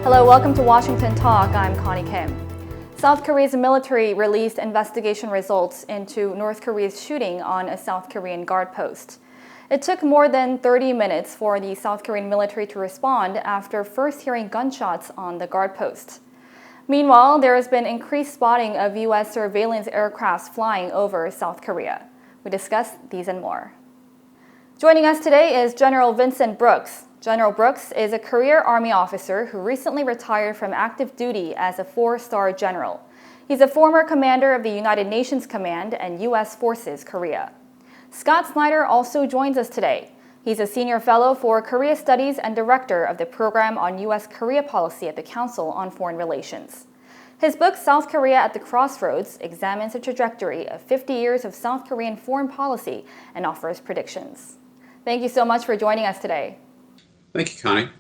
Hello, welcome to Washington Talk. I'm Connie Kim. South Korea's military released investigation results into North Korea's shooting on a South Korean guard post. It took more than 30 minutes for the South Korean military to respond after first hearing gunshots on the guard post. Meanwhile, there has been increased spotting of U.S. surveillance aircrafts flying over South Korea. We discuss these and more. Joining us today is General Vincent Brooks. General Brooks is a career Army officer who recently retired from active duty as a 4-star general. He's a former commander of the United Nations Command and U.S. Forces Korea. Scott Snyder also joins us today. He's a senior fellow for Korea Studies and director of the program on U.S. Korea policy at the Council on Foreign Relations. His book, South Korea at the Crossroads, examines the trajectory of 50 years of South Korean foreign policy and offers predictions. Thank you so much for joining us today. Thank you, Connie.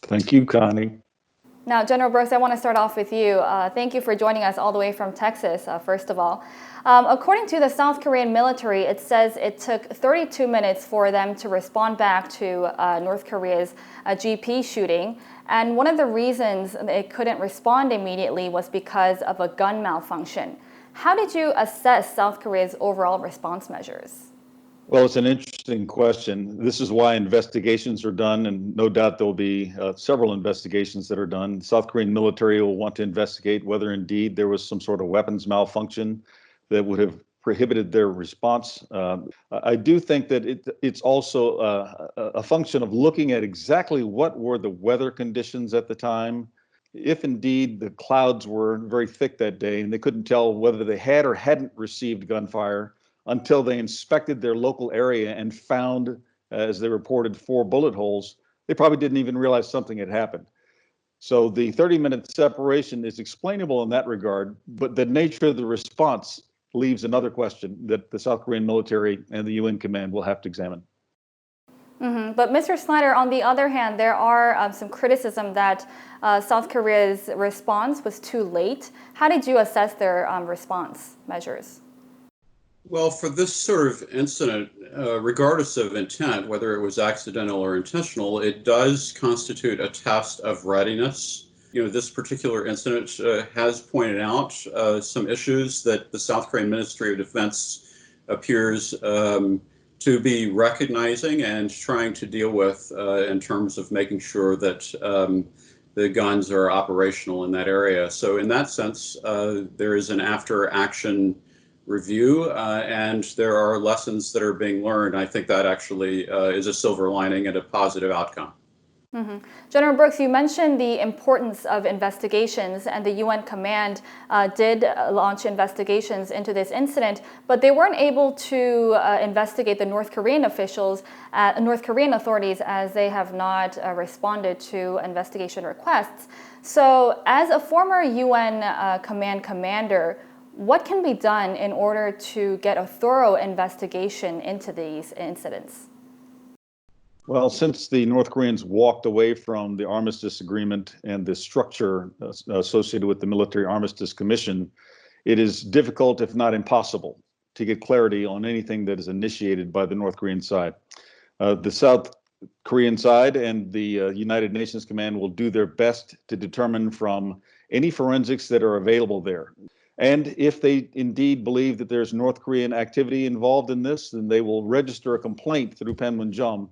Thank you, Connie. Now, General Brooks, I want to start off with you. Thank you for joining us all the way from Texas, first of all. According to the South Korean military, it says it took 32 minutes for them to respond back to North Korea's GP shooting. And one of the reasons it couldn't respond immediately was because of a gun malfunction. How did you assess South Korea's overall response measures? Well, it's an interesting question. This is why investigations are done, and no doubt there will be several investigations that are done. The South Korean military will want to investigate whether indeed there was some sort of weapons malfunction that would have prohibited their response. I do think that it's also a function of looking at exactly what were the weather conditions at the time. If indeed the clouds were very thick that day and they couldn't tell whether they had or hadn't received gunfire until they inspected their local area and found, as they reported, 4 bullet holes, they probably didn't even realize something had happened. So the 30-minute separation is explainable in that regard, but the nature of the response leaves another question that the South Korean military and the UN command will have to examine. But Mr. Snyder, on the other hand, there are some criticism that South Korea's response was too late. How did you assess their response measures? Well, for this sort of incident, regardless of intent, whether it was accidental or intentional, it does constitute a test of readiness. You know, this particular incident has pointed out some issues that the South Korean Ministry of Defense appears to be recognizing and trying to deal with in terms of making sure that the guns are operational in that area. So in that sense, there is an after-action review, and there are lessons that are being learned. I think that actually is a silver lining and a positive outcome. General Brooks, you mentioned the importance of investigations, and the UN command did launch investigations into this incident, but they weren't able to investigate the North Korean North Korean authorities, as they have not responded to investigation requests. So as a former UN command commander, what can be done in order to get a thorough investigation into these incidents? Well, since the North Koreans walked away from the armistice agreement and the structure associated with the Military Armistice Commission, it is difficult, if not impossible, to get clarity on anything that is initiated by the North Korean side. The South Korean side and the United Nations Command will do their best to determine from any forensics that are available there. And if they indeed believe that there's North Korean activity involved in this, then they will register a complaint through Panmunjom,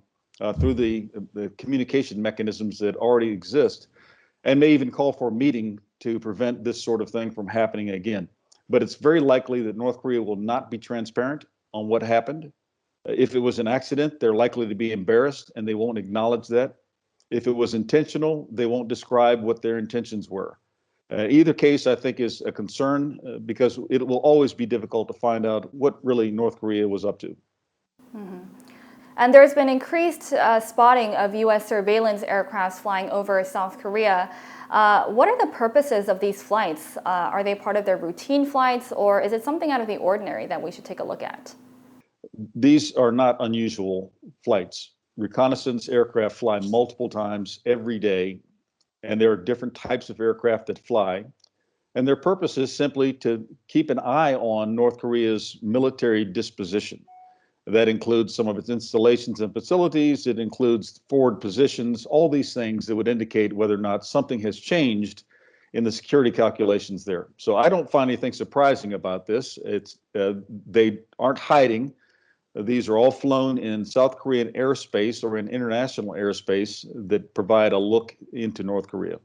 through the communication mechanisms that already exist, and may even call for a meeting to prevent this sort of thing from happening again. But it's very likely that North Korea will not be transparent on what happened. If it was an accident, they're likely to be embarrassed and they won't acknowledge that. If it was intentional, they won't describe what their intentions were. Either case, I think, is a concern because it will always be difficult to find out what really North Korea was up to. And there's been increased spotting of U.S. surveillance aircrafts flying over South Korea. What are the purposes of these flights? Are they part of their routine flights, or is it something out of the ordinary that we should take a look at? These are not unusual flights. Reconnaissance aircraft fly multiple times every day, and there are different types of aircraft that fly. And their purpose is simply to keep an eye on North Korea's military disposition. That includes some of its installations and facilities. It includes forward positions, all these things that would indicate whether or not something has changed in the security calculations there. So I don't find anything surprising about this. They aren't hiding. These are all flown in South Korean airspace or in international airspace that provide a look into North Korea.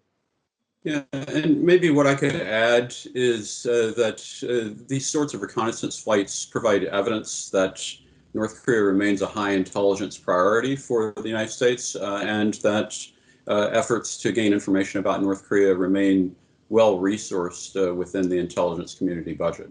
Yeah, and maybe what I could add is that these sorts of reconnaissance flights provide evidence that North Korea remains a high intelligence priority for the United States, and that efforts to gain information about North Korea remain well resourced within the intelligence community budget.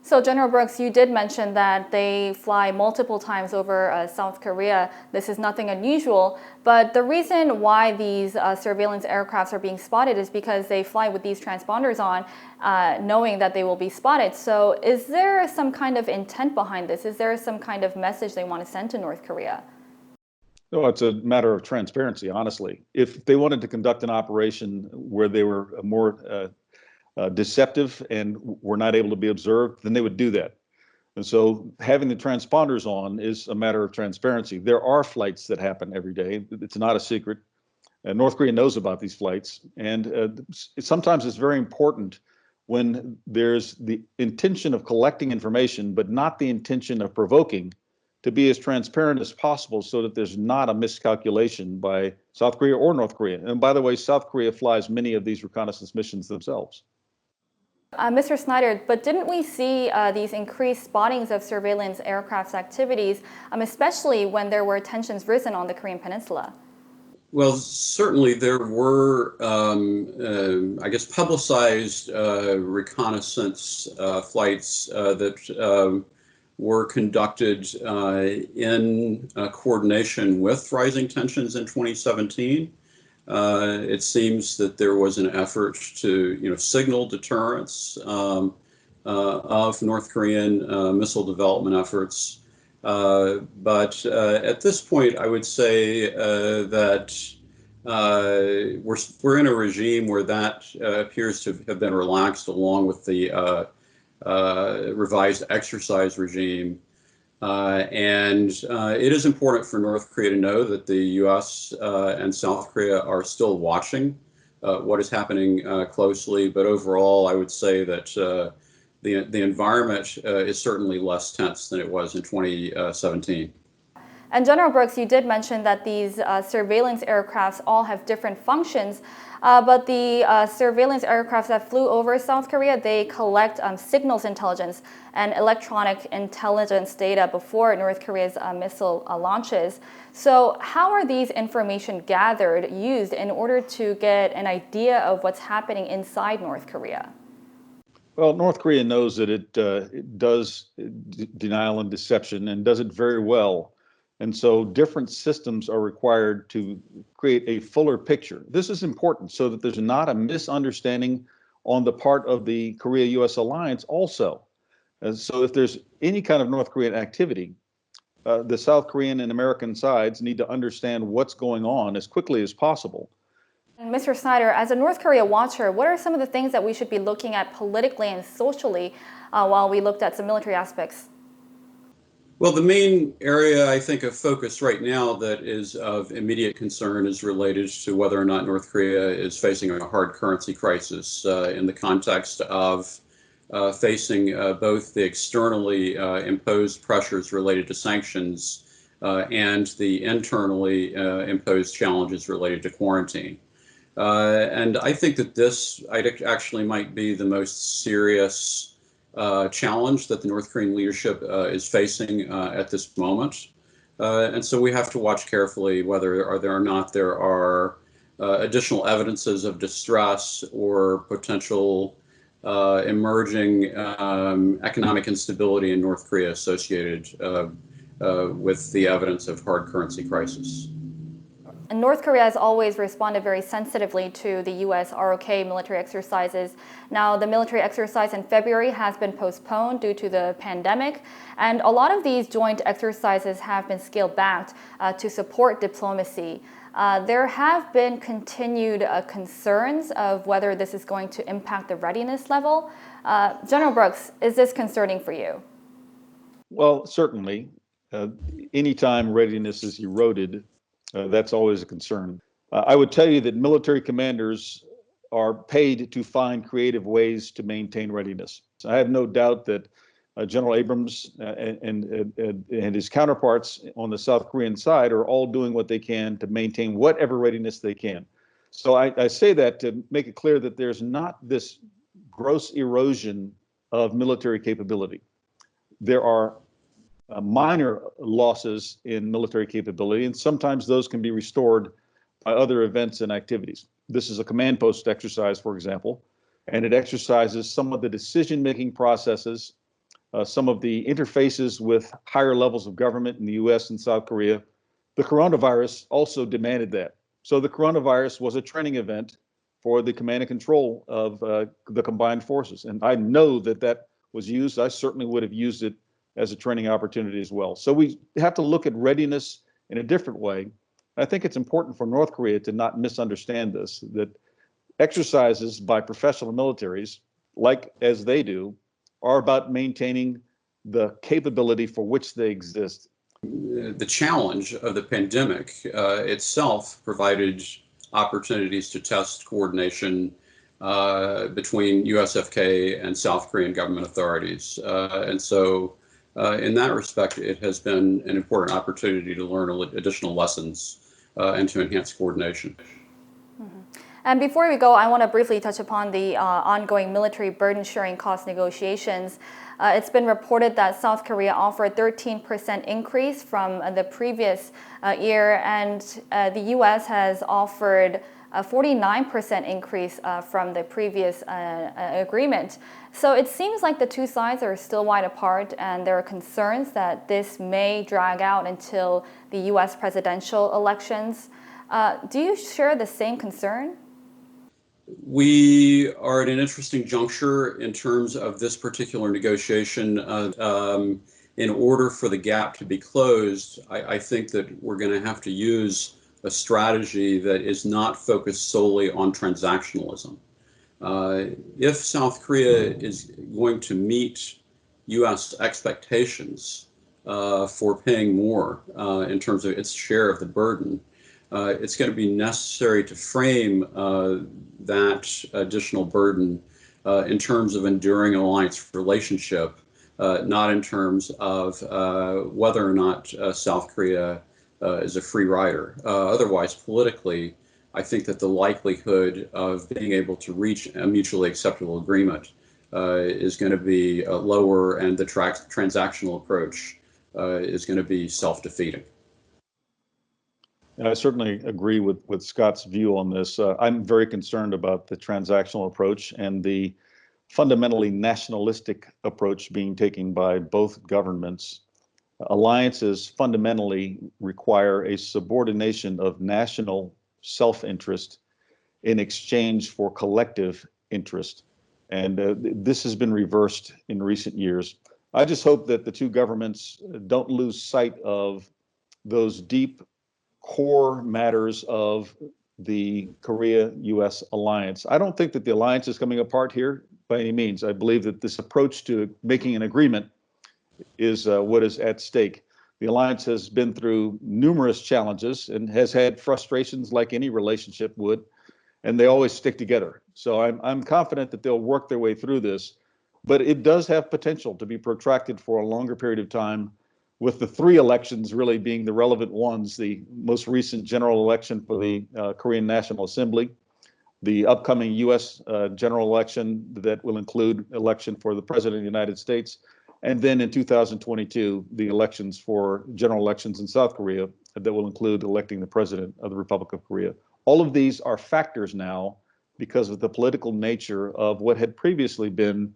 So, General Brooks, you did mention that they fly multiple times over South Korea. This is nothing unusual, but the reason why these surveillance aircrafts are being spotted is because they fly with these transponders on, knowing that they will be spotted. So, is there some kind of intent behind this? Is there some kind of message they want to send to North Korea? No, it's a matter of transparency, honestly. If they wanted to conduct an operation where they were more deceptive and were not able to be observed, then they would do that. And so having the transponders on is a matter of transparency. There are flights that happen every day. It's not a secret. North Korea knows about these flights. And sometimes it's very important when there's the intention of collecting information, but not the intention of provoking, to be as transparent as possible so that there's not a miscalculation by South Korea or North Korea. And by the way, South Korea flies many of these reconnaissance missions themselves. Mr. Snyder, but didn't we see these increased spottings of surveillance aircraft activities, especially when there were tensions risen on the Korean Peninsula? Well, certainly there were, publicized reconnaissance flights that were conducted in coordination with rising tensions in 2017. It seems that there was an effort to, signal deterrence of North Korean missile development efforts. But at this point, I would say that we're in a regime where that appears to have been relaxed along with the revised exercise regime. And it is important for North Korea to know that the U.S. And South Korea are still watching what is happening closely. But overall, I would say that the environment is certainly less tense than it was in 2017. And General Brooks, you did mention that these surveillance aircrafts all have different functions, but the surveillance aircrafts that flew over South Korea, they collect signals intelligence and electronic intelligence data before North Korea's missile launches. So how are these information gathered, used in order to get an idea of what's happening inside North Korea? Well, North Korea knows that it does denial and deception and does it very well. And so different systems are required to create a fuller picture. This is important so that there's not a misunderstanding on the part of the Korea-U.S. alliance also. So if there's any kind of North Korean activity, the South Korean and American sides need to understand what's going on as quickly as possible. And Mr. Snyder, as a North Korea watcher, what are some of the things that we should be looking at politically and socially while we looked at some military aspects? Well, the main area, I think, of focus right now that is of immediate concern is related to whether or not North Korea is facing a hard currency crisis in the context of facing both the externally imposed pressures related to sanctions and the internally imposed challenges related to quarantine. And I think that this actually might be the most serious challenge that the North Korean leadership is facing at this moment. And so we have to watch carefully whether or not there are additional evidences of distress or potential emerging economic instability in North Korea associated with the evidence of hard currency crisis. And North Korea has always responded very sensitively to the U.S. ROK military exercises. Now, the military exercise in February has been postponed due to the pandemic, and a lot of these joint exercises have been scaled back to support diplomacy. There have been continued concerns of whether this is going to impact the readiness level. General Brooks, is this concerning for you? Well, certainly. anytime readiness is eroded, that's always a concern. I would tell you that military commanders are paid to find creative ways to maintain readiness. I have no doubt that General Abrams and his counterparts on the South Korean side are all doing what they can to maintain whatever readiness they can. So I say that to make it clear that there's not this gross erosion of military capability. There are minor losses in military capability, and sometimes those can be restored by other events and activities. This is a command post exercise, for example, and it exercises some of the decision-making processes, some of the interfaces with higher levels of government in the US and South Korea. The coronavirus also demanded that. So the coronavirus was a training event for the command and control of the combined forces. And I know that that was used. I certainly would have used it as a training opportunity as well. So we have to look at readiness in a different way. I think it's important for North Korea to not misunderstand this, that exercises by professional militaries, like as they do, are about maintaining the capability for which they exist. The challenge of the pandemic itself provided opportunities to test coordination between USFK and South Korean government authorities. And so in that respect, it has been an important opportunity to learn additional lessons and to enhance coordination. And before we go, I want to briefly touch upon the ongoing military burden sharing cost negotiations. It's been reported that South Korea offered 13% increase from the previous year, and the U.S. has offered a 49% increase from the previous agreement. So it seems like the two sides are still wide apart, and there are concerns that this may drag out until the U.S. presidential elections. Do you share the same concern? We are at an interesting juncture in terms of this particular negotiation. In order for the gap to be closed, I think that we're going to have to use a strategy that is not focused solely on transactionalism. If South Korea is going to meet U.S. expectations for paying more in terms of its share of the burden, it's going to be necessary to frame that additional burden in terms of enduring alliance relationship, not in terms of whether or not South Korea is a free rider. Otherwise, politically, I think that the likelihood of being able to reach a mutually acceptable agreement is going to be lower, and the transactional approach is going to be self-defeating. I certainly agree with Scott's view on this. I'm very concerned about the transactional approach and the fundamentally nationalistic approach being taken by both governments. Alliances fundamentally require a subordination of national self-interest in exchange for collective interest. And this has been reversed in recent years. I just hope that the two governments don't lose sight of those deep core matters of the Korea-U.S. alliance. I don't think that the alliance is coming apart here by any means. I believe that this approach to making an agreement is what is at stake. The alliance has been through numerous challenges and has had frustrations like any relationship would, and they always stick together. So I'm confident that they'll work their way through this, but it does have potential to be protracted for a longer period of time, with the three elections really being the relevant ones: the most recent general election for the Korean National Assembly, the upcoming U.S. General election that will include election for the President of the United States, and then in 2022, the elections for general elections in South Korea that will include electing the President of the Republic of Korea. All of these are factors now because of the political nature of what had previously been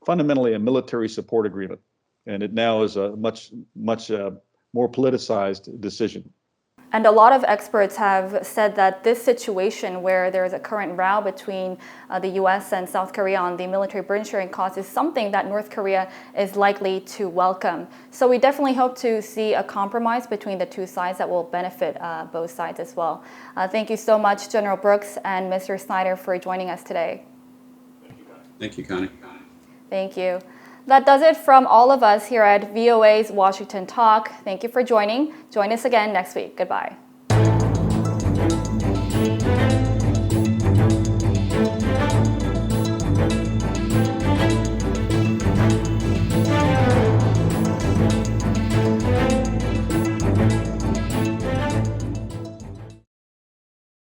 fundamentally a military support agreement. And it now is a much more politicized decision. And a lot of experts have said that this situation where there's a current row between the US and South Korea on the military burden sharing cost is something that North Korea is likely to welcome. So we definitely hope to see a compromise between the two sides that will benefit both sides as well. Thank you so much, General Brooks and Mr. Snyder, for joining us today. Thank you, Connie. Thank you. That does it from all of us here at VOA's Washington Talk. Thank you for joining. Join us again next week. Goodbye.